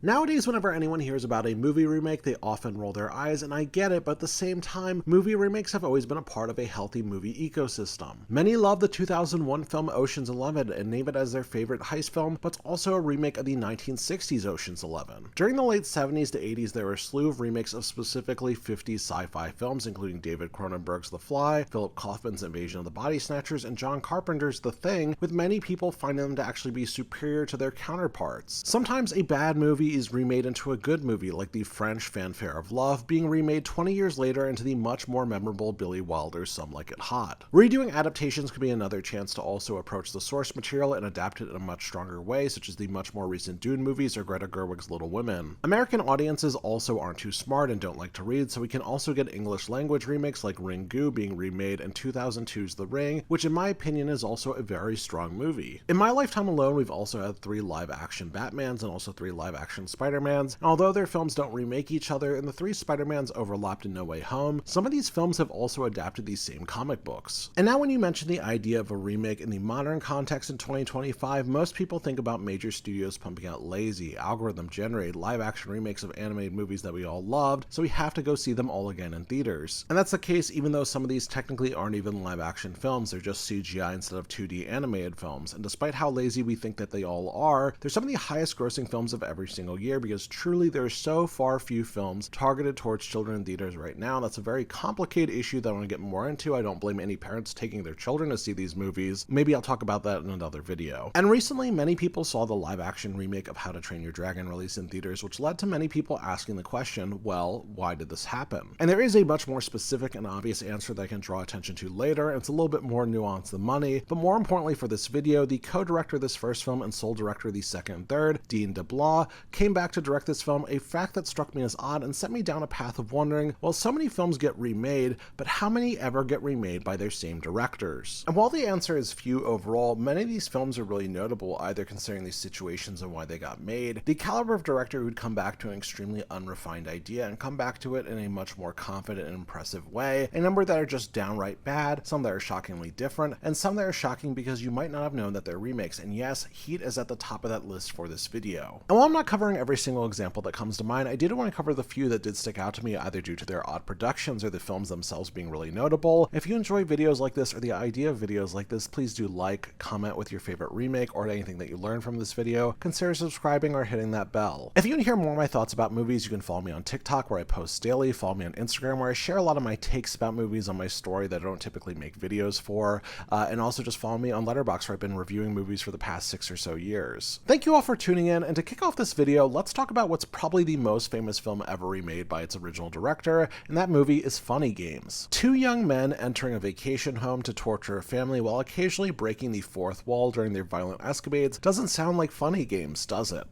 Nowadays, whenever anyone hears about a movie remake, they often roll their eyes, and I get it, but at the same time, movie remakes have always been a part of a healthy movie ecosystem. Many love the 2001 film Ocean's 11 and name it as their favorite heist film, but it's also a remake of the 1960s Ocean's 11. During the late 70s to 80s, there were a slew of remakes of specifically 50s sci-fi films, including David Cronenberg's The Fly, Philip Kaufman's Invasion of the Body Snatchers, and John Carpenter's The Thing, with many people finding them to actually be superior to their counterparts. Sometimes a bad movie is remade into a good movie, like the French Fanfare of Love being remade 20 years later into the much more memorable Billy Wilder's Some Like It Hot. Redoing adaptations could be another chance to also approach the source material and adapt it in a much stronger way, such as the much more recent Dune movies or Greta Gerwig's Little Women. American audiences also aren't too smart and don't like to read, so we can also get English language remakes like Ringu being remade in 2002's The Ring, which in my opinion is also a very strong movie. In my lifetime alone, we've also had 3 live-action Batmans and also 3 live-action Spider-Mans, and although their films don't remake each other and the 3 Spider-Mans overlapped in No Way Home, some of these films have also adapted these same comic books. And now when you mention the idea of a remake in the modern context in 2025, most people think about major studios pumping out lazy, algorithm-generated live-action remakes of animated movies that we all loved, so we have to go see them all again in theaters. And that's the case even though some of these technically aren't even live-action films, they're just CGI instead of 2D animated films, and despite how lazy we think that they all are, they're some of the highest grossing films of every single year because truly there are so far few films targeted towards children in theaters right now. That's a very complicated issue that I want to get more into. I don't blame any parents taking their children to see these movies. Maybe I'll talk about that in another video. And recently, many people saw the live-action remake of How to Train Your Dragon release in theaters, which led to many people asking the question, well, why did this happen? And there is a much more specific and obvious answer that I can draw attention to later, and it's a little bit more nuanced than money, but more importantly for this video, the co-director of this first film and sole director of the second and third, Dean DeBlois, came back to direct this film, a fact that struck me as odd and sent me down a path of wondering, well, so many films get remade, but how many ever get remade by their same directors? And while the answer is few overall, many of these films are really notable, either considering these situations and why they got made, the caliber of director who'd come back to an extremely unrefined idea and come back to it in a much more confident and impressive way, a number that are just downright bad, some that are shockingly different, and some that are shocking because you might not have known that they're remakes, and yes, Heat is at the top of that list for this video. And while I'm not covering every single example that comes to mind, I did want to cover the few that did stick out to me either due to their odd productions or the films themselves being really notable. If you enjoy videos like this or the idea of videos like this, please do like, comment with your favorite remake or anything that you learned from this video, consider subscribing or hitting that bell. If you want to hear more of my thoughts about movies, you can follow me on TikTok where I post daily, follow me on Instagram where I share a lot of my takes about movies on my story that I don't typically make videos for, and also just follow me on Letterboxd where I've been reviewing movies for the past 6 or so years. Thank you all for tuning in, and to kick off this video, let's talk about what's probably the most famous film ever remade by its original director, and that movie is Funny Games. 2 young men entering a vacation home to torture a family while occasionally breaking the 4th wall during their violent escapades doesn't sound like Funny Games, does it?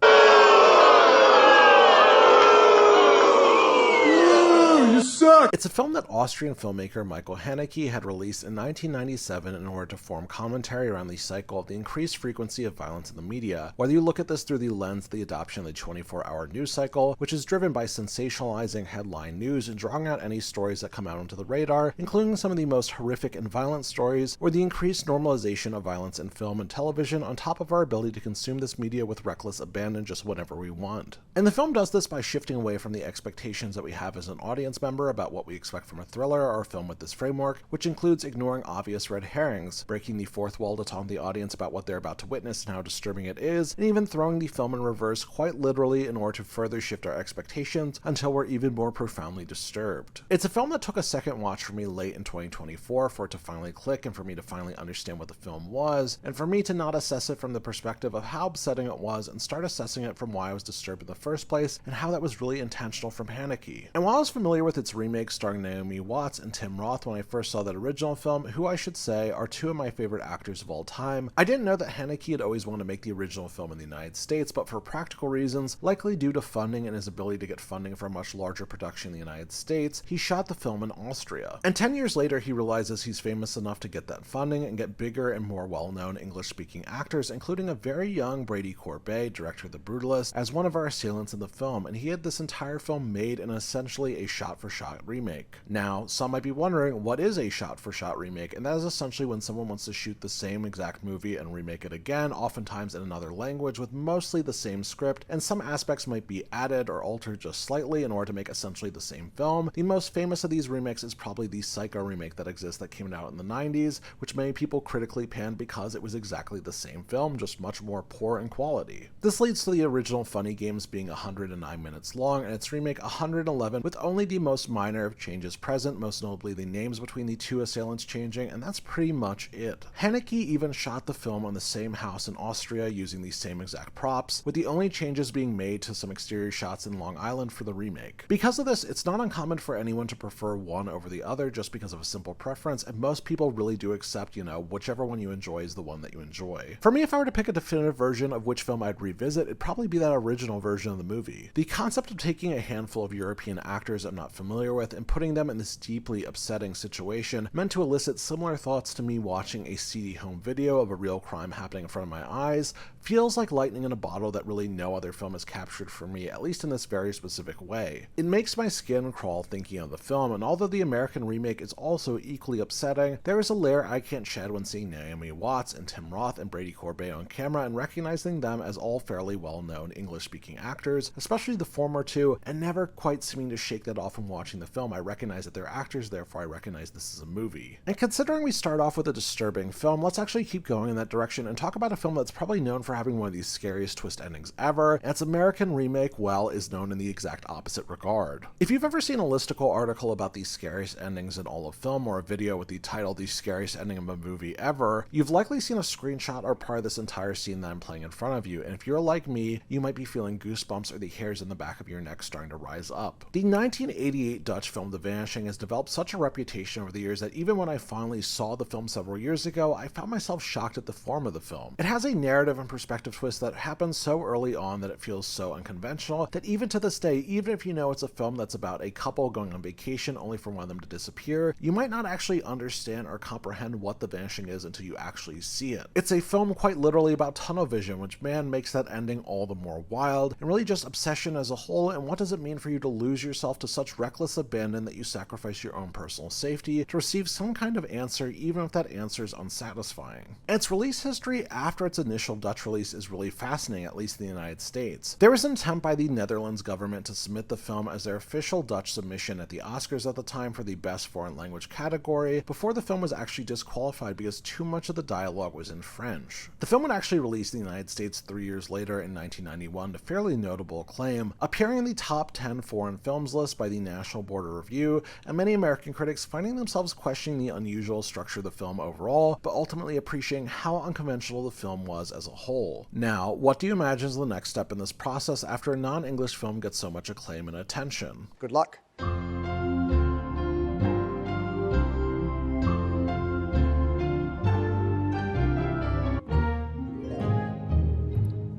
You suck! It's a film that Austrian filmmaker Michael Haneke had released in 1997 in order to form commentary around the cycle of the increased frequency of violence in the media, whether you look at this through the lens of the adoption of the 24-hour news cycle, which is driven by sensationalizing headline news and drawing out any stories that come out onto the radar, including some of the most horrific and violent stories, or the increased normalization of violence in film and television on top of our ability to consume this media with reckless abandon just whenever we want. And the film does this by shifting away from the expectations that we have as an audience member about what we expect from a thriller or a film with this framework, which includes ignoring obvious red herrings, breaking the 4th wall to taunt the audience about what they're about to witness and how disturbing it is, and even throwing the film in reverse quite literally in order to further shift our expectations until we're even more profoundly disturbed. It's a film that took a second watch for me late in 2024 for it to finally click and for me to finally understand what the film was, and for me to not assess it from the perspective of how upsetting it was and start assessing it from why I was disturbed in the first place and how that was really intentional from Haneke. And while I was familiar with its remake starring Naomi Watts and Tim Roth when I first saw that original film, who I should say are 2 of my favorite actors of all time, I didn't know that Haneke had always wanted to make the original film in the United States, but for practical reasons, likely due to funding and his ability to get funding for a much larger production in the United States, he shot the film in Austria. And 10 years later, he realizes he's famous enough to get that funding and get bigger and more well-known English-speaking actors, including a very young Brady Corbet, director of The Brutalist, as one of our assailants in the film, and he had this entire film made in essentially a shot for shot-for-shot remake. Now, some might be wondering, what is a shot-for-shot remake? And that is essentially when someone wants to shoot the same exact movie and remake it again, oftentimes in another language with mostly the same script, and some aspects might be added or altered just slightly in order to make essentially the same film. The most famous of these remakes is probably the Psycho remake that exists that came out in the 90s, which many people critically panned because it was exactly the same film, just much more poor in quality. This leads to the original Funny Games being 109 minutes long, and its remake 111 with only the most minor of changes present, most notably the names between the two assailants changing, and that's pretty much it. Haneke even shot the film on the same house in Austria using the same exact props, with the only changes being made to some exterior shots in Long Island for the remake. Because of this, it's not uncommon for anyone to prefer one over the other just because of a simple preference, and most people really do accept, whichever one you enjoy is the one that you enjoy. For me, if I were to pick a definitive version of which film I'd revisit, it'd probably be that original version of the movie. The concept of taking a handful of European actors I'm not familiar with and putting them in this deeply upsetting situation meant to elicit similar thoughts to me watching a seedy home video of a real crime happening in front of my eyes feels like lightning in a bottle that really no other film has captured for me, at least in this very specific way. It makes my skin crawl thinking of the film, and although the American remake is also equally upsetting, there is a layer I can't shed when seeing Naomi Watts and Tim Roth and Brady Corbet on camera and recognizing them as all fairly well-known English-speaking actors, especially the former two, and never quite seeming to shake that off when watching the film. I recognize that they're actors, therefore I recognize this is a movie. And considering we start off with a disturbing film, let's actually keep going in that direction and talk about a film that's probably known for having one of these scariest twist endings ever, and its American remake, well, is known in the exact opposite regard. If you've ever seen a listicle article about the scariest endings in all of film, or a video with the title "The Scariest Ending of a Movie Ever," you've likely seen a screenshot or part of this entire scene that I'm playing in front of you, and if you're like me, you might be feeling goosebumps or the hairs in the back of your neck starting to rise up. The 1988 Dutch film The Vanishing has developed such a reputation over the years that even when I finally saw the film several years ago, I found myself shocked at the form of the film. It has a narrative and perspective twist that happens so early on that it feels so unconventional that even to this day, even if you know it's a film that's about a couple going on vacation only for one of them to disappear, you might not actually understand or comprehend what The Vanishing is until you actually see it. It's a film quite literally about tunnel vision, which makes that ending all the more wild, and really just obsession as a whole, and what does it mean for you to lose yourself to such reckless abandon that you sacrifice your own personal safety to receive some kind of answer, even if that answer is unsatisfying. And its release history after its initial Dutch release is really fascinating, at least in the United States. There was an attempt by the Netherlands government to submit the film as their official Dutch submission at the Oscars at the time for the Best Foreign Language category, before the film was actually disqualified because too much of the dialogue was in French. The film would actually release in the United States 3 years later in 1991 to fairly notable acclaim, appearing in the top 10 foreign films list by the National Board of Review, and many American critics finding themselves questioning the unusual structure of the film overall, but ultimately appreciating how unconventional the film was as a whole. Now, what do you imagine is the next step in this process after a non-English film gets so much acclaim and attention? Good luck.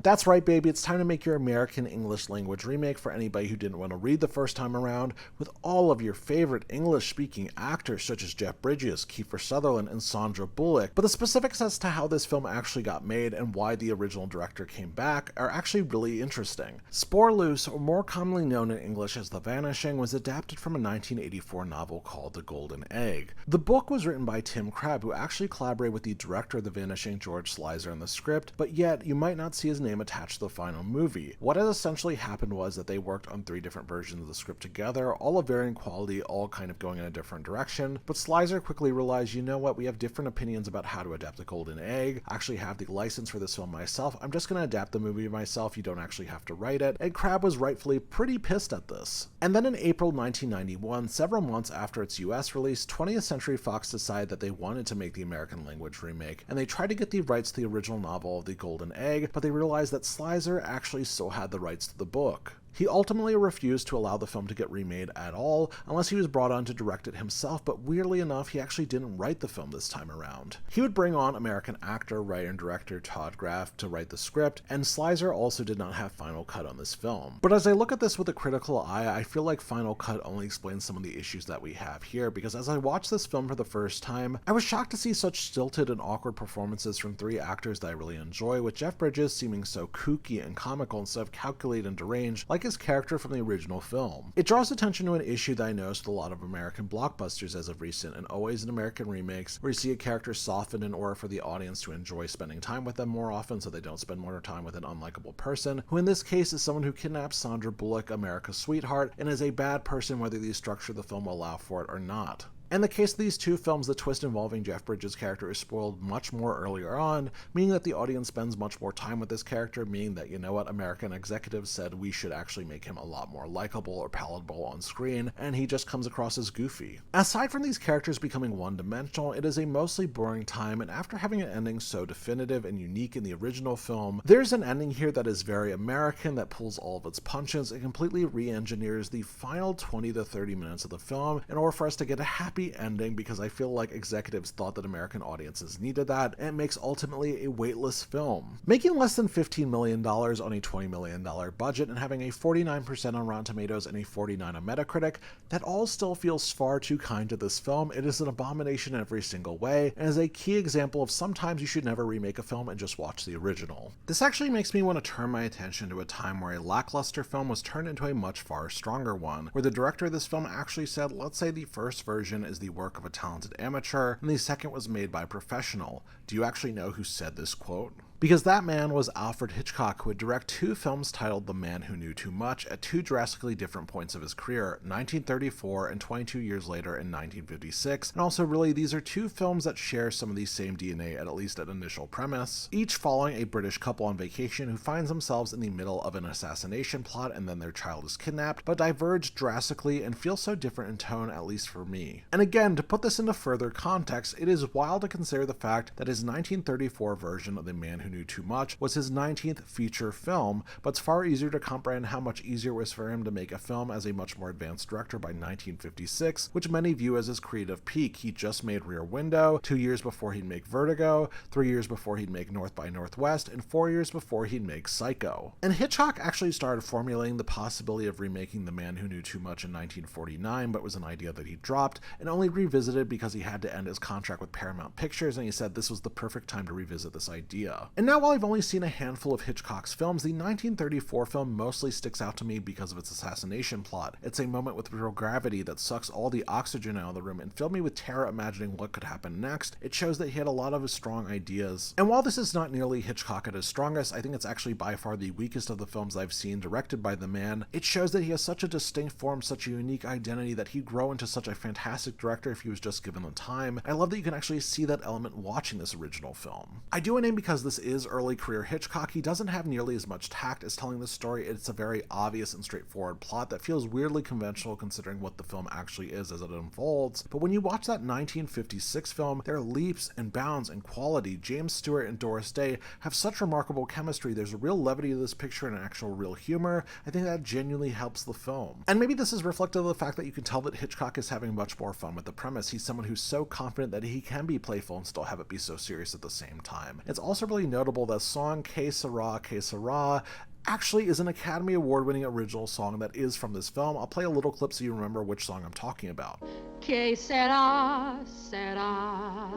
That's right, baby, it's time to make your American English language remake for anybody who didn't want to read the first time around, with all of your favorite English-speaking actors such as Jeff Bridges, Kiefer Sutherland, and Sandra Bullock. But the specifics as to how this film actually got made and why the original director came back are actually really interesting. Spore Loose, or more commonly known in English as The Vanishing, was adapted from a 1984 novel called The Golden Egg. The book was written by Tim Crabb, who actually collaborated with the director of The Vanishing, George Slizer, in the script, but yet you might not see his name attached to the final movie. What had essentially happened was that they worked on 3 different versions of the script together, all of varying quality, all kind of going in a different direction, but Slizer quickly realized, you know what, we have different opinions about how to adapt The Golden Egg. I actually have the license for this film myself, I'm just going to adapt the movie myself, you don't actually have to write it, and Crabb was rightfully pretty pissed at this. And then in April 1991, several months after its US release, 20th Century Fox decided that they wanted to make the American language remake, and they tried to get the rights to the original novel of The Golden Egg, but they realized that Slizer actually still had the rights to the book. He ultimately refused to allow the film to get remade at all, unless he was brought on to direct it himself, but weirdly enough, he actually didn't write the film this time around. He would bring on American actor, writer, and director Todd Graff to write the script, and Slizer also did not have final cut on this film. But as I look at this with a critical eye, I feel like final cut only explains some of the issues that we have here, because as I watched this film for the first time, I was shocked to see such stilted and awkward performances from 3 actors that I really enjoy, with Jeff Bridges seeming so kooky and comical instead of calculated and deranged, like like his character from the original film. It draws attention to an issue that I noticed with a lot of American blockbusters as of recent, and always in American remakes, where you see a character softened in order for the audience to enjoy spending time with them more often so they don't spend more time with an unlikable person, who in this case is someone who kidnaps Sandra Bullock, America's sweetheart, and is a bad person whether the structure of the film will allow for it or not. In the case of these two films, the twist involving Jeff Bridges' character is spoiled much more earlier on, meaning that the audience spends much more time with this character, meaning that, you know what, American executives said we should actually make him a lot more likable or palatable on screen, and he just comes across as goofy. Aside from these characters becoming one-dimensional, it is a mostly boring time, and after having an ending so definitive and unique in the original film, there's an ending here that is very American, that pulls all of its punches and completely re-engineers the final 20 to 30 minutes of the film in order for us to get a happy ending, because I feel like executives thought that American audiences needed that, and it makes ultimately a weightless film. Making less than $15 million on a $20 million budget and having a 49% on Rotten Tomatoes and a 49 on Metacritic, that all still feels far too kind to this film. It is an abomination in every single way, and is a key example of sometimes you should never remake a film and just watch the original. This actually makes me want to turn my attention to a time where a lackluster film was turned into a much far stronger one, where the director of this film actually said, let's say the first version is the work of a talented amateur, and the second was made by a professional. Do you actually know who said this quote? Because that man was Alfred Hitchcock, who would direct two films titled The Man Who Knew Too Much at two drastically different points of his career, 1934 and 22 years later in 1956, and also really these are two films that share some of the same DNA at least at initial premise, each following a British couple on vacation who finds themselves in the middle of an assassination plot and then their child is kidnapped, but diverge drastically and feel so different in tone, at least for me. And again, to put this into further context, it is wild to consider the fact that his 1934 version of The Man Who Knew Too Much was his 19th feature film, but it's far easier to comprehend how much easier it was for him to make a film as a much more advanced director by 1956, which many view as his creative peak. He just made Rear Window, 2 years before he'd make Vertigo, 3 years before he'd make North by Northwest, and 4 years before he'd make Psycho. And Hitchcock actually started formulating the possibility of remaking The Man Who Knew Too Much in 1949, but was an idea that he dropped and only revisited because he had to end his contract with Paramount Pictures, and he said this was the perfect time to revisit this idea. And now, while I've only seen a handful of Hitchcock's films, the 1934 film mostly sticks out to me because of its assassination plot. It's a moment with real gravity that sucks all the oxygen out of the room and filled me with terror imagining what could happen next. It shows that he had a lot of his strong ideas. And while this is not nearly Hitchcock at his strongest, I think it's actually by far the weakest of the films I've seen directed by the man. It shows that he has such a distinct form, such a unique identity, that he'd grow into such a fantastic director if he was just given the time. I love that you can actually see that element watching this original film. I do a name because this is early career Hitchcock. He doesn't have nearly as much tact as telling this story. It's a very obvious and straightforward plot that feels weirdly conventional considering what the film actually is as it unfolds. But when you watch that 1956 film, there are leaps and bounds in quality. James Stewart and Doris Day have such remarkable chemistry. There's a real levity to this picture and actual real humor. I think that genuinely helps the film. And maybe this is reflective of the fact that you can tell that Hitchcock is having much more fun with the premise. He's someone who's so confident that he can be playful and still have it be so serious at the same time. It's also really notable that song Que Sera actually is an Academy Award-winning original song that is from this film. I'll play a little clip so you remember which song I'm talking about. Que sera, sera.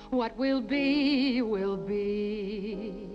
What will be, will be.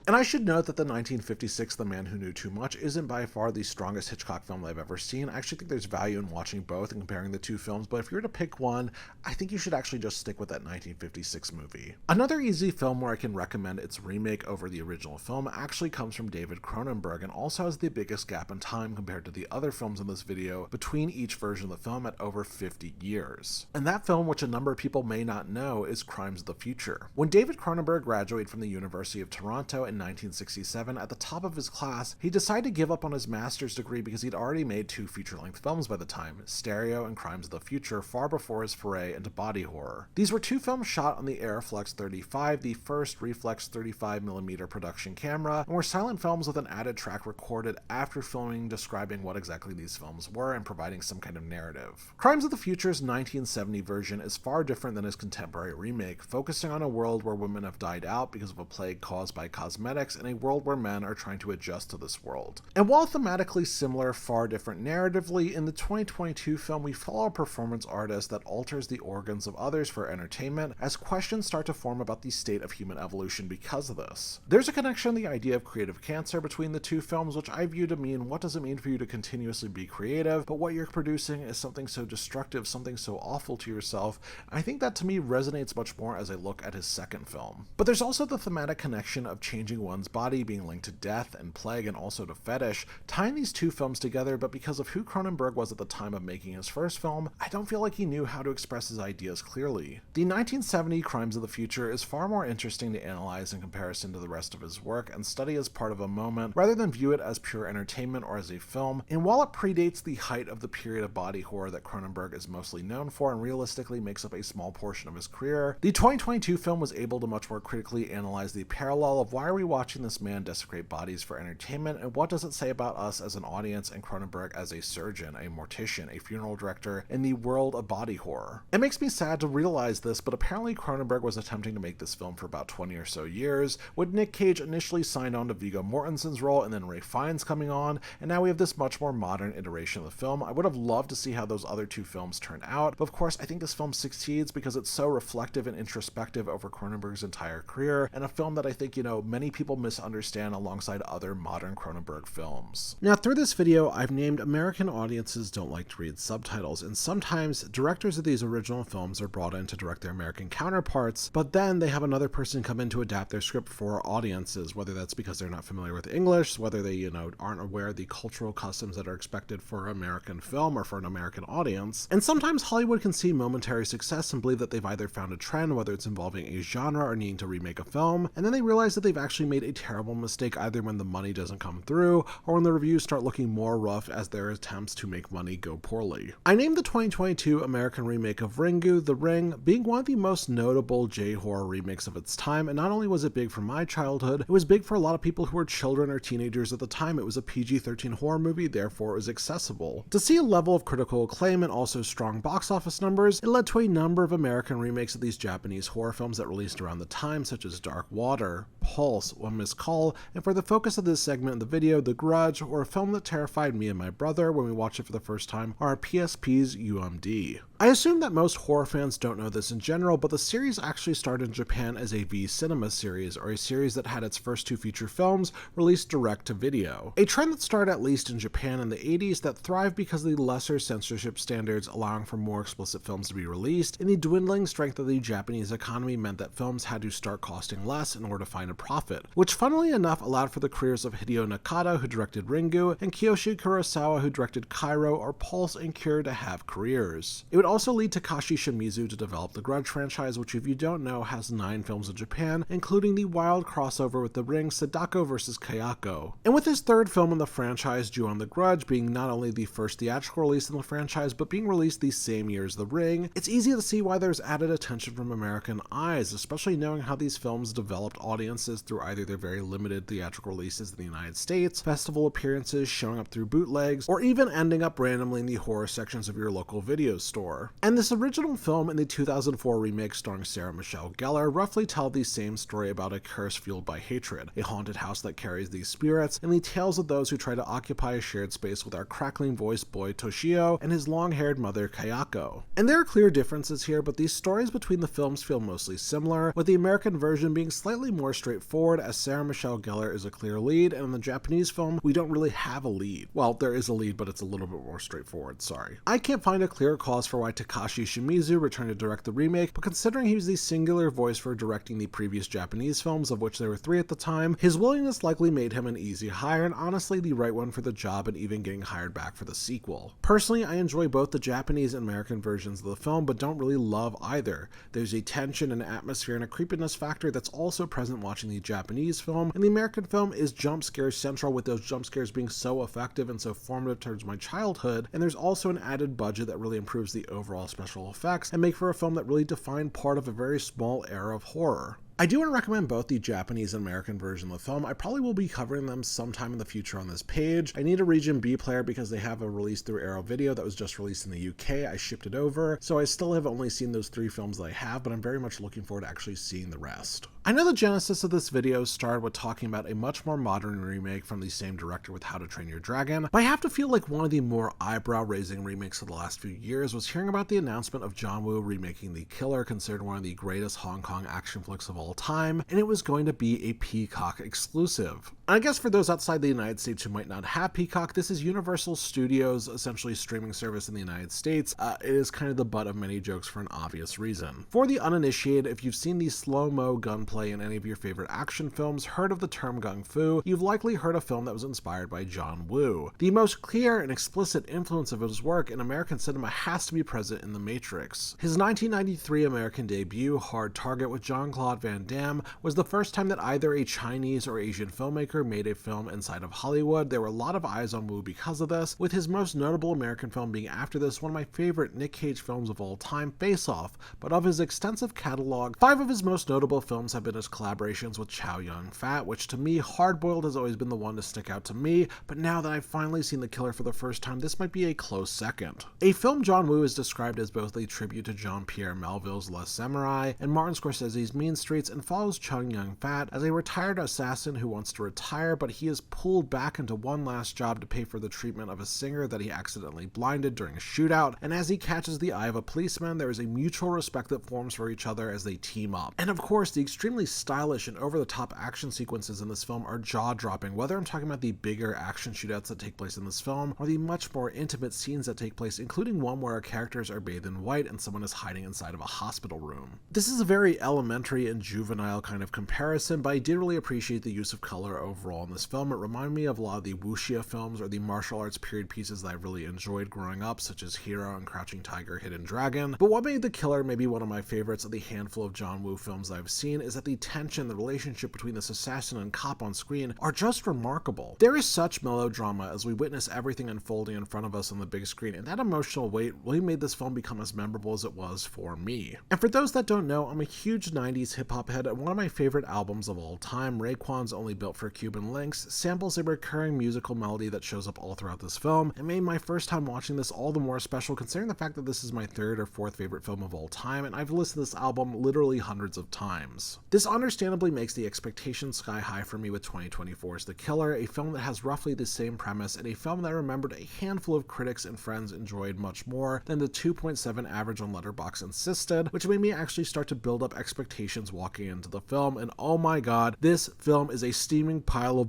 And I should note that the 1956 The Man Who Knew Too Much isn't by far the strongest Hitchcock film I've ever seen. I actually think there's value in watching both and comparing the two films, but if you were to pick one, I think you should actually just stick with that 1956 movie. Another easy film where I can recommend its remake over the original film actually comes from David Cronenberg and also has the biggest gap in time compared to the other films in this video between each version of the film at over 50 years. And that film, which a number of people may not know, is Crimes of the Future. When David Cronenberg graduated from the University of Toronto in 1967, at the top of his class, he decided to give up on his master's degree because he'd already made 2 feature-length films by the time, Stereo and Crimes of the Future, far before his foray into body horror. These were 2 films shot on the Airflex 35, the first reflex 35mm production camera, and were silent films with an added track recorded after filming describing what exactly these films were and providing some kind of narrative. Crimes of the Future's 1970 version is far different than his contemporary remake, focusing on a world where women have died out because of a plague caused by cosmetic cosmetics in a world where men are trying to adjust to this world. And while thematically similar, far different narratively, in the 2022 film we follow a performance artist that alters the organs of others for entertainment as questions start to form about the state of human evolution because of this. There's a connection in the idea of creative cancer between the two films, which I view to mean what does it mean for you to continuously be creative, but what you're producing is something so destructive, something so awful to yourself. I think that to me resonates much more as I look at his second film. But there's also the thematic connection of changing one's body being linked to death and plague and also to fetish, tying these two films together, but because of who Cronenberg was at the time of making his first film, I don't feel like he knew how to express his ideas clearly. The 1970 Crimes of the Future is far more interesting to analyze in comparison to the rest of his work and study as part of a moment rather than view it as pure entertainment or as a film, and while it predates the height of the period of body horror that Cronenberg is mostly known for and realistically makes up a small portion of his career, the 2022 film was able to much more critically analyze the parallel of why are we watching this man desecrate bodies for entertainment, and what does it say about us as an audience and Cronenberg as a surgeon, a mortician, a funeral director in the world of body horror. It makes me sad to realize this, but apparently Cronenberg was attempting to make this film for about 20 or so years, with Nick Cage initially signed on to Viggo Mortensen's role and then Ralph Fiennes coming on, and now we have this much more modern iteration of the film. I would have loved to see how those other two films turned out, but of course I think this film succeeds because it's so reflective and introspective over Cronenberg's entire career, and a film that I think, many people misunderstand alongside other modern Cronenberg films. Now through this video, I've named American audiences don't like to read subtitles, and sometimes directors of these original films are brought in to direct their American counterparts, but then they have another person come in to adapt their script for audiences, whether that's because they're not familiar with English, whether they, aren't aware of the cultural customs that are expected for an American film or for an American audience. And sometimes Hollywood can see momentary success and believe that they've either found a trend, whether it's involving a genre or needing to remake a film, and then they realize that they've actually made a terrible mistake either when the money doesn't come through or when the reviews start looking more rough as their attempts to make money go poorly. I named the 2022 American remake of Ringu, The Ring, being one of the most notable J-horror remakes of its time, and not only was it big for my childhood, it was big for a lot of people who were children or teenagers at the time. It was a PG-13 horror movie, therefore it was accessible. To see a level of critical acclaim and also strong box office numbers, it led to a number of American remakes of these Japanese horror films that released around the time, such as Dark Water, Pulse, One Missed Call, and for the focus of this segment in the video, The Grudge, or a film that terrified me and my brother when we watched it for the first time, are PSP's UMD. I assume that most horror fans don't know this in general, but the series actually started in Japan as a V Cinema series, or a series that had its first two feature films released direct to video. A trend that started at least in Japan in the 80s that thrived because of the lesser censorship standards allowing for more explicit films to be released, and the dwindling strength of the Japanese economy meant that films had to start costing less in order to find a profit, which funnily enough allowed for the careers of Hideo Nakata, who directed Ringu, and Kiyoshi Kurosawa, who directed Cairo or Pulse and Cure, to have careers. It would also lead Takashi Shimizu to develop the Grudge franchise, which if you don't know has 9 films in Japan, including the wild crossover with The Ring, Sadako vs. Kayako. And with his third film in the franchise, Ju-On the Grudge, being not only the first theatrical release in the franchise, but being released the same year as The Ring, it's easy to see why there's added attention from American eyes, especially knowing how these films developed audiences through either their very limited theatrical releases in the United States, festival appearances, showing up through bootlegs, or even ending up randomly in the horror sections of your local video store. And this original film and the 2004 remake starring Sarah Michelle Gellar roughly tell the same story about a curse fueled by hatred, a haunted house that carries these spirits, and the tales of those who try to occupy a shared space with our crackling voiced boy Toshio and his long-haired mother Kayako. And there are clear differences here, but these stories between the films feel mostly similar, with the American version being slightly more straightforward as Sarah Michelle Gellar is a clear lead, and in the Japanese film we don't really have a lead. Well, there is a lead, but it's a little bit more straightforward, sorry. I can't find a clear cause for why Takashi Shimizu returned to direct the remake, but considering he was the singular voice for directing the previous Japanese films, of which there were 3 at the time, his willingness likely made him an easy hire and honestly the right one for the job, and even getting hired back for the sequel. Personally, I enjoy both the Japanese and American versions of the film, but don't really love either. There's a tension, an atmosphere, and a creepiness factor that's also present watching the Japanese film, and the American film is jump scare central, with those jump scares being so effective and so formative towards my childhood, and there's also an added budget that really improves the overall special effects and make for a film that really defined part of a very small era of horror. I do want to recommend both the Japanese and American version of the film. I probably will be covering them sometime in the future on this page. I need a Region B player because they have a release through Arrow Video that was just released in the UK. I shipped it over, so I still have only seen those 3 films that I have, but I'm very much looking forward to actually seeing the rest. I know the genesis of this video started with talking about a much more modern remake from the same director with How to Train Your Dragon, but I have to feel like one of the more eyebrow-raising remakes of the last few years was hearing about the announcement of John Woo remaking The Killer, considered one of the greatest Hong Kong action flicks of all time, and it was going to be a Peacock exclusive. And I guess for those outside the United States who might not have Peacock, this is Universal Studios' essentially streaming service in the United States. It is kind of the butt of many jokes for an obvious reason. For the uninitiated, if you've seen the slow-mo gunplay in any of your favorite action films, heard of the term gung fu, you've likely heard a film that was inspired by John Woo. The most clear and explicit influence of his work in American cinema has to be present in The Matrix. His 1993 American debut, Hard Target with Jean-Claude Van Damme, was the first time that either a Chinese or Asian filmmaker made a film inside of Hollywood. There were a lot of eyes on Woo because of this, with his most notable American film being after this one of my favorite Nick Cage films of all time, Face Off. But of his extensive catalog, 5 of his most notable films have been his collaborations with Chow Yun-fat, which to me, Hard Boiled has always been the one to stick out to me, but now that I've finally seen The Killer for the first time, this might be a close second. A film John Woo is described as both a tribute to Jean-Pierre Melville's Les Samurai and Martin Scorsese's Mean Streets, and follows Chow Yun-fat as a retired assassin who wants to retire, but he is pulled back into one last job to pay for the treatment of a singer that he accidentally blinded during a shootout, and as he catches the eye of a policeman, there is a mutual respect that forms for each other as they team up. And of course, the extremely stylish and over-the-top action sequences in this film are jaw-dropping, whether I'm talking about the bigger action shootouts that take place in this film, or the much more intimate scenes that take place, including one where our characters are bathed in white and someone is hiding inside of a hospital room. This is a very elementary and juvenile kind of comparison, but I did really appreciate the use of color overall in this film. It reminded me of a lot of the wuxia films or the martial arts period pieces that I really enjoyed growing up, such as Hero and Crouching Tiger, Hidden Dragon. But what made The Killer maybe one of my favorites of the handful of John Woo films I've seen is that the tension, the relationship between this assassin and cop on screen are just remarkable. There is such melodrama as we witness everything unfolding in front of us on the big screen, and that emotional weight really made this film become as memorable as it was for me. And for those that don't know, I'm a huge 90s hip-hop head, and one of my favorite albums of all time, Raekwon's Only Built for Cuban Links, samples a recurring musical melody that shows up all throughout this film, and made my first time watching this all the more special considering the fact that this is my 3rd or 4th favorite film of all time, and I've listened to this album literally hundreds of times. This understandably makes the expectations sky high for me with 2024's The Killer, a film that has roughly the same premise, and a film that I remembered a handful of critics and friends enjoyed much more than the 2.7 average on Letterboxd insisted, which made me actually start to build up expectations walking into the film, and oh my god, this film is a steaming pile of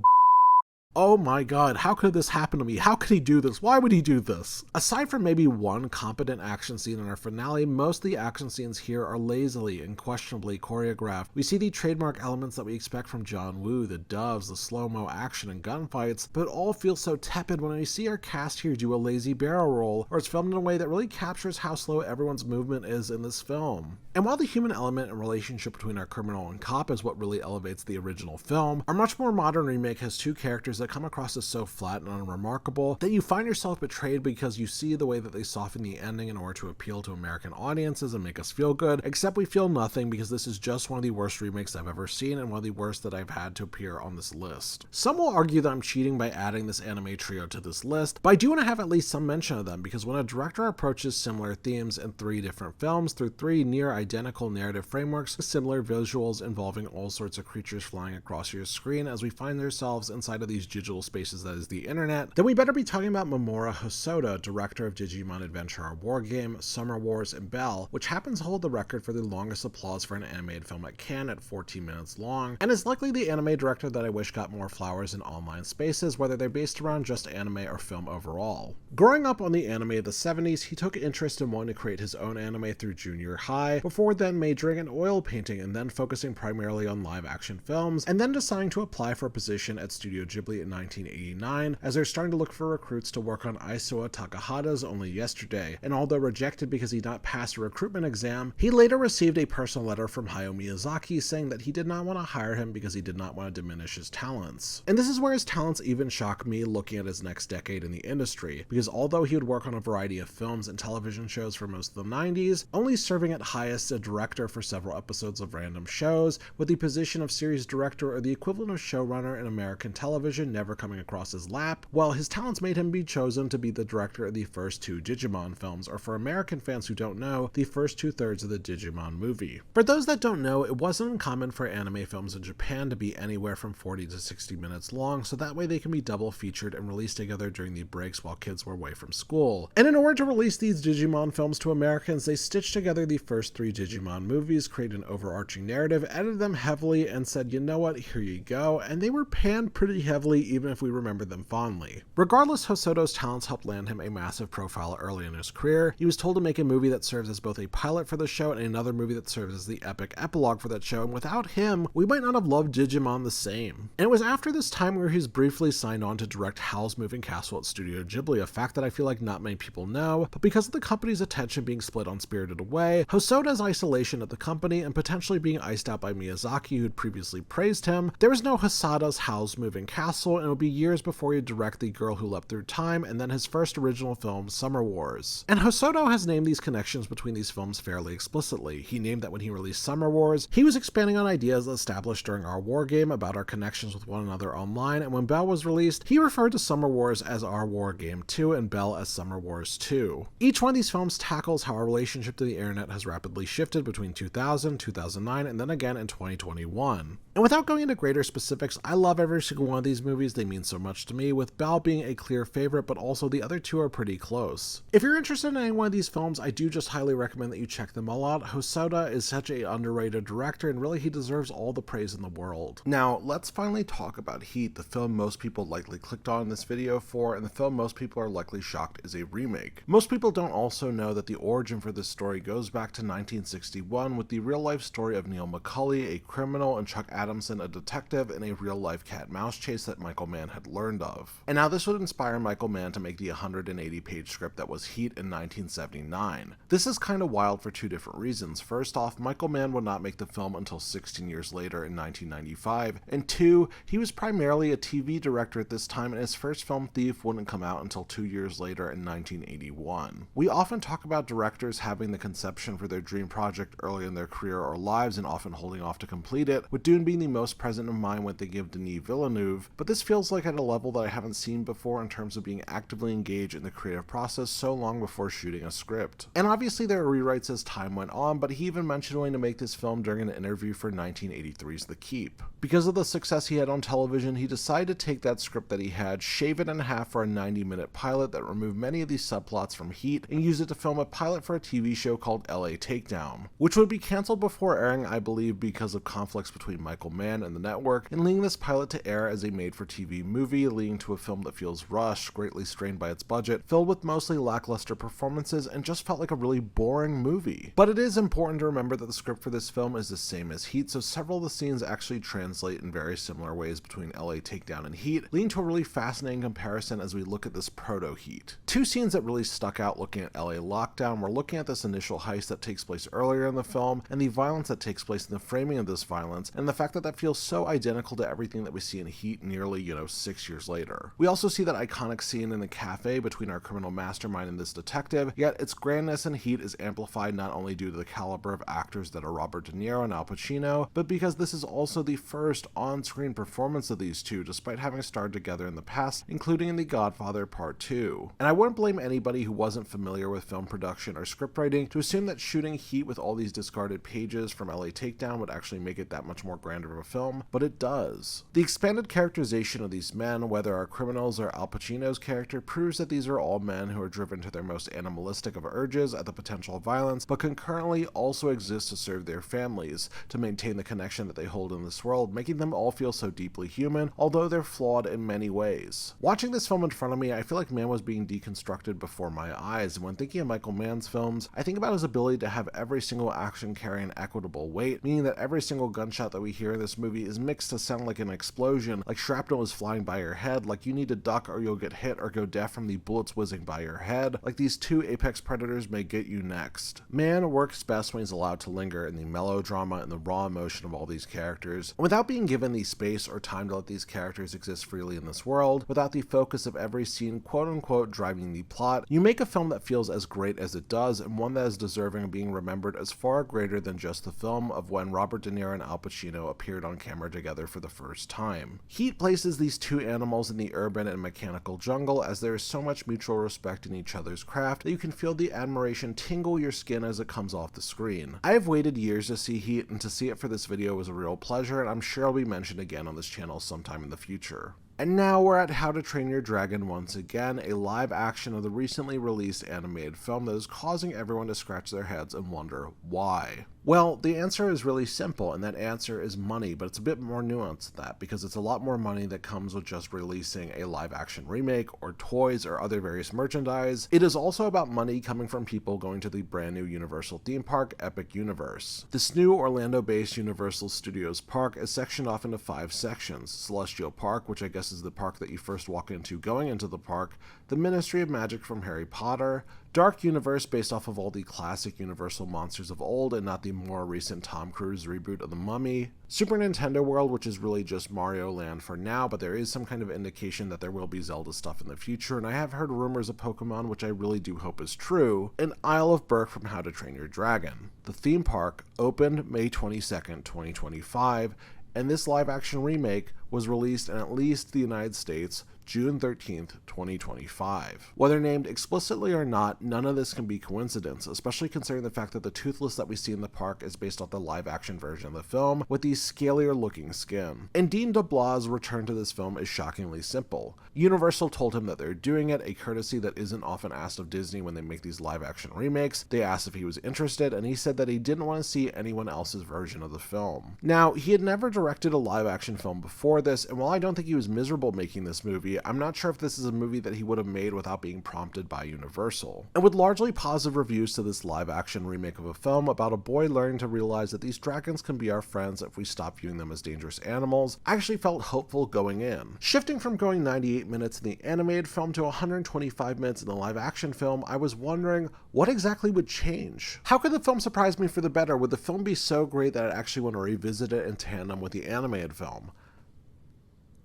oh my god, how could this happen to me? How could he do this? Why would he do this? Aside from maybe one competent action scene in our finale, most of the action scenes here are lazily and questionably choreographed. We see the trademark elements that we expect from John Woo, the doves, the slow-mo action and gunfights, but it all feels so tepid when we see our cast here do a lazy barrel roll, or it's filmed in a way that really captures how slow everyone's movement is in this film. And while the human element and relationship between our criminal and cop is what really elevates the original film, our much more modern remake has 2 characters that come across as so flat and unremarkable that you find yourself betrayed because you see the way that they soften the ending in order to appeal to American audiences and make us feel good, except we feel nothing because this is just one of the worst remakes I've ever seen and one of the worst that I've had to appear on this list. Some will argue that I'm cheating by adding this anime trio to this list, but I do want to have at least some mention of them because when a director approaches similar themes in 3 different films through 3 near identical narrative frameworks with similar visuals involving all sorts of creatures flying across your screen as we find ourselves inside of these digital spaces that is the internet, then we better be talking about Mamoru Hosoda, director of Digimon Adventure War Game, Summer Wars, and Belle, which happens to hold the record for the longest applause for an animated film at Cannes at 14 minutes long, and is likely the anime director that I wish got more flowers in online spaces, whether they're based around just anime or film overall. Growing up on the anime of the 70s, he took interest in wanting to create his own anime through junior high, before then majoring in oil painting and then focusing primarily on live action films, and then deciding to apply for a position at Studio Ghibli in 1989, as they're starting to look for recruits to work on Aisawa Takahata's Only Yesterday, and although rejected because he did not pass a recruitment exam, he later received a personal letter from Hayao Miyazaki saying that he did not want to hire him because he did not want to diminish his talents. And this is where his talents even shock me looking at his next decade in the industry, because although he would work on a variety of films and television shows for most of the 90s, only serving at highest a director for several episodes of random shows, with the position of series director or the equivalent of showrunner in American television never coming across his lap, while his talents made him be chosen to be the director of the first 2 Digimon films, or for American fans who don't know, the first 2/3 of the Digimon movie. For those that don't know, it wasn't uncommon for anime films in Japan to be anywhere from 40 to 60 minutes long, so that way they can be double featured and released together during the breaks while kids were away from school. And in order to release these Digimon films to Americans, they stitched together the first 3 Digimon movies, created an overarching narrative, edited them heavily, and said, you know what, here you go, and they were panned pretty heavily even if we remember them fondly. Regardless, Hosoda's talents helped land him a massive profile early in his career. He was told to make a movie that serves as both a pilot for the show and another movie that serves as the epic epilogue for that show, and without him, we might not have loved Digimon the same. And it was after this time where he was briefly signed on to direct Howl's Moving Castle at Studio Ghibli, a fact that I feel like not many people know, but because of the company's attention being split on Spirited Away, Hosoda's isolation at the company, and potentially being iced out by Miyazaki who had previously praised him, there was no Hosoda's Howl's Moving Castle, and it would be years before he'd direct The Girl Who Leapt Through Time, and then his first original film, Summer Wars. And Hosoda has named these connections between these films fairly explicitly. He named that when he released Summer Wars, he was expanding on ideas established during our war game about our connections with one another online, and when Belle was released, he referred to Summer Wars as Our War Game 2 and Belle as Summer Wars 2. Each one of these films tackles how our relationship to the internet has rapidly shifted between 2000, 2009, and then again in 2021. And without going into greater specifics, I love every single one of these movies, they mean so much to me, with Belle being a clear favorite, but also the other 2 are pretty close. If you're interested in any one of these films, I do just highly recommend that you check them all out. Hosoda is such an underrated director, and really he deserves all the praise in the world. Now, let's finally talk about Heat, the film most people likely clicked on in this video for, and the film most people are likely shocked is a remake. Most people don't also know that the origin for this story goes back to 1961 with the real-life story of Neil McCauley, a criminal, and Chuck Adamson, a detective, in a real-life cat-mouse chase that Michael Mann had learned of. And now this would inspire Michael Mann to make the 180-page script that was Heat in 1979. This is kind of wild for 2 different reasons. First off, Michael Mann would not make the film until 16 years later in 1995, and 2, he was primarily a TV director at this time, and his first film, Thief, wouldn't come out until 2 years later in 1981. We often talk about directors having the conception for their dream project early in their career or lives and often holding off to complete it, with Dune being the most present in mind when thinking of Denis Villeneuve, but this feels like at a level that I haven't seen before in terms of being actively engaged in the creative process so long before shooting a script. And obviously there are rewrites as time went on, but he even mentioned wanting to make this film during an interview for 1983's The Keep. Because of the success he had on television, he decided to take that script that he had, shave it in half for a 90-minute pilot that removed many of these subplots from Heat, and use it to film a pilot for a TV show called LA Takedown, which would be cancelled before airing, I believe, because of conflicts between Michael Mann and the network, and leading this pilot to air as a made-for-TV movie, leading to a film that feels rushed, greatly strained by its budget, filled with mostly lackluster performances, and just felt like a really boring movie. But it is important to remember that the script for this film is the same as Heat, so several of the scenes actually translate in very similar ways between LA Takedown and Heat, leading to a really fascinating comparison as we look at this proto-Heat. 2 scenes that really stuck out looking at LA Lockdown were looking at this initial heist that takes place earlier in the film, and the violence that takes place in the framing of this violence, and the fact that that feels so identical to everything that we see in Heat nearly, 6 years later. We also see that iconic scene in the cafe between our criminal mastermind and this detective, yet its grandness in Heat is amplified not only due to the caliber of actors that are Robert De Niro and Al Pacino, but because this is also the first on-screen performance of these two, despite having starred together in the past, including in The Godfather Part 2. And I wouldn't blame anybody who wasn't familiar with film production or scriptwriting to assume that shooting Heat with all these discarded pages from LA Takedown would actually make it that much more grander of a film, but it does. The expanded characterization of these men, whether our criminals or Al Pacino's character, proves that these are all men who are driven to their most animalistic of urges at the potential of violence, but concurrently also exist to serve their families, to maintain the connection that they hold in this world, making them all feel so deeply human, although they're flawed in many ways. Watching this film in front of me, I feel like Mann was being deconstructed before my eyes, and when thinking of Michael Mann's films, I think about his ability to have every single action carry an equitable weight, meaning that every single gunshot that we hear during this movie is mixed to sound like an explosion, like shrapnel is flying by your head, like you need to duck or you'll get hit or go deaf from the bullets whizzing by your head, like these two apex predators may get you next. Man works best when he's allowed to linger in the melodrama and the raw emotion of all these characters, and without being given the space or time to let these characters exist freely in this world, without the focus of every scene quote-unquote driving the plot, you make a film that feels as great as it does, and one that is deserving of being remembered as far greater than just the film of when Robert De Niro and Al Pacino appeared on camera together for the first time. Heat places these two animals in the urban and mechanical jungle as there is so much mutual respect in each other's craft that you can feel the admiration tingle your skin as it comes off the screen. I have waited years to see Heat, and to see it for this video was a real pleasure, and I'm sure it'll be mentioned again on this channel sometime in the future. And now we're at How to Train Your Dragon once again, a live action of the recently released animated film that is causing everyone to scratch their heads and wonder why. Well, the answer is really simple, and that answer is money, but it's a bit more nuanced than that, because it's a lot more money that comes with just releasing a live action remake, or toys, or other various merchandise. It is also about money coming from people going to the brand new Universal theme park, Epic Universe. This new Orlando-based Universal Studios park is sectioned off into 5 sections: Celestial Park, which I guess is the park that you first walk into going into the park, the Ministry of Magic from Harry Potter, Dark Universe based off of all the classic Universal monsters of old and not the more recent Tom Cruise reboot of The Mummy, Super Nintendo World, which is really just Mario Land for now, but there is some kind of indication that there will be Zelda stuff in the future, and I have heard rumors of Pokemon, which I really do hope is true, and Isle of Berk from How to Train Your Dragon. The theme park opened May 22nd, 2025, and this live action remake was released in at least the United States June 13th, 2025. Whether named explicitly or not, none of this can be coincidence, especially considering the fact that the Toothless that we see in the park is based off the live-action version of the film, with the scalier-looking skin. And Dean DeBlas' return to this film is shockingly simple. Universal told him that they're doing it, a courtesy that isn't often asked of Disney when they make these live-action remakes. They asked if he was interested, and he said that he didn't want to see anyone else's version of the film. Now, he had never directed a live-action film before this, and while I don't think he was miserable making this movie, I'm not sure if this is a movie that he would have made without being prompted by Universal. And with largely positive reviews to this live-action remake of a film about a boy learning to realize that these dragons can be our friends if we stop viewing them as dangerous animals, I actually felt hopeful going in. Shifting from going 98 minutes in the animated film to 125 minutes in the live-action film, I was wondering what exactly would change. How could the film surprise me for the better? Would the film be so great that I actually want to revisit it in tandem with the animated film?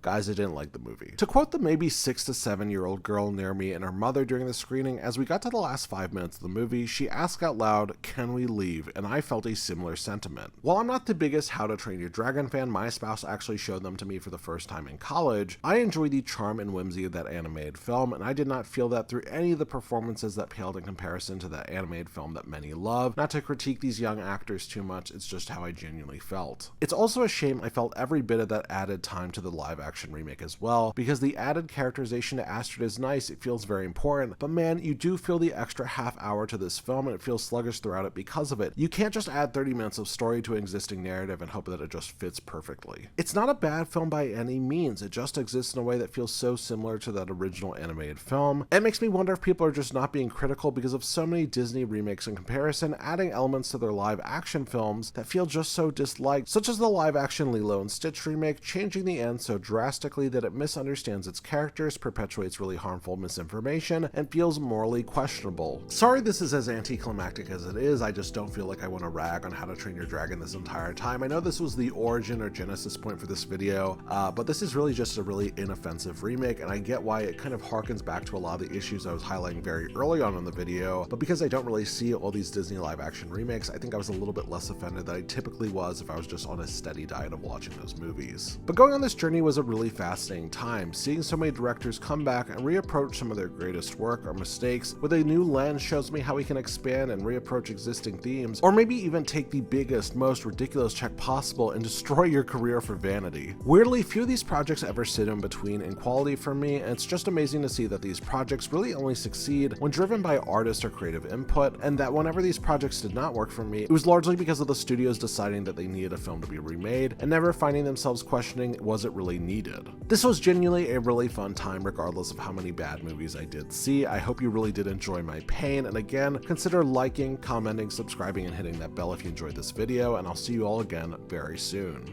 Guys, I didn't like the movie. To quote the maybe 6 to 7 year old girl near me and her mother during the screening, as we got to the last 5 minutes of the movie, she asked out loud, "Can we leave?" And I felt a similar sentiment. While I'm not the biggest How to Train Your Dragon fan, my spouse actually showed them to me for the first time in college. I enjoyed the charm and whimsy of that animated film, and I did not feel that through any of the performances that paled in comparison to that animated film that many love. Not to critique these young actors too much, it's just how I genuinely felt. It's also a shame I felt every bit of that added time to the live action remake as well, because the added characterization to Astrid is nice, it feels very important, but man, you do feel the extra half hour to this film and it feels sluggish throughout it because of it. You can't just add 30 minutes of story to an existing narrative and hope that it just fits perfectly. It's not a bad film by any means, it just exists in a way that feels so similar to that original animated film. It makes me wonder if people are just not being critical because of so many Disney remakes in comparison, adding elements to their live action films that feel just so disliked, such as the live action Lilo and Stitch remake, changing the end so drastically that it misunderstands its characters, perpetuates really harmful misinformation, and feels morally questionable. Sorry this is as anticlimactic as it is, I just don't feel like I want to rag on How to Train Your Dragon this entire time. I know this was the origin or genesis point for this video, but this is really just a really inoffensive remake, and I get why it kind of harkens back to a lot of the issues I was highlighting very early on in the video, but because I don't really see all these Disney live action remakes, I think I was a little bit less offended than I typically was if I was just on a steady diet of watching those movies. But going on this journey was a really fascinating time, seeing so many directors come back and reapproach some of their greatest work or mistakes with a new lens shows me how we can expand and reapproach existing themes, or maybe even take the biggest, most ridiculous check possible and destroy your career for vanity. Weirdly, few of these projects ever sit in between in quality for me, and it's just amazing to see that these projects really only succeed when driven by artist or creative input, and that whenever these projects did not work for me, it was largely because of the studios deciding that they needed a film to be remade and never finding themselves questioning, was it really needed? This was genuinely a really fun time regardless of how many bad movies I did see. I hope you really did enjoy my pain, and again, consider liking, commenting, subscribing, and hitting that bell if you enjoyed this video, and I'll see you all again very soon.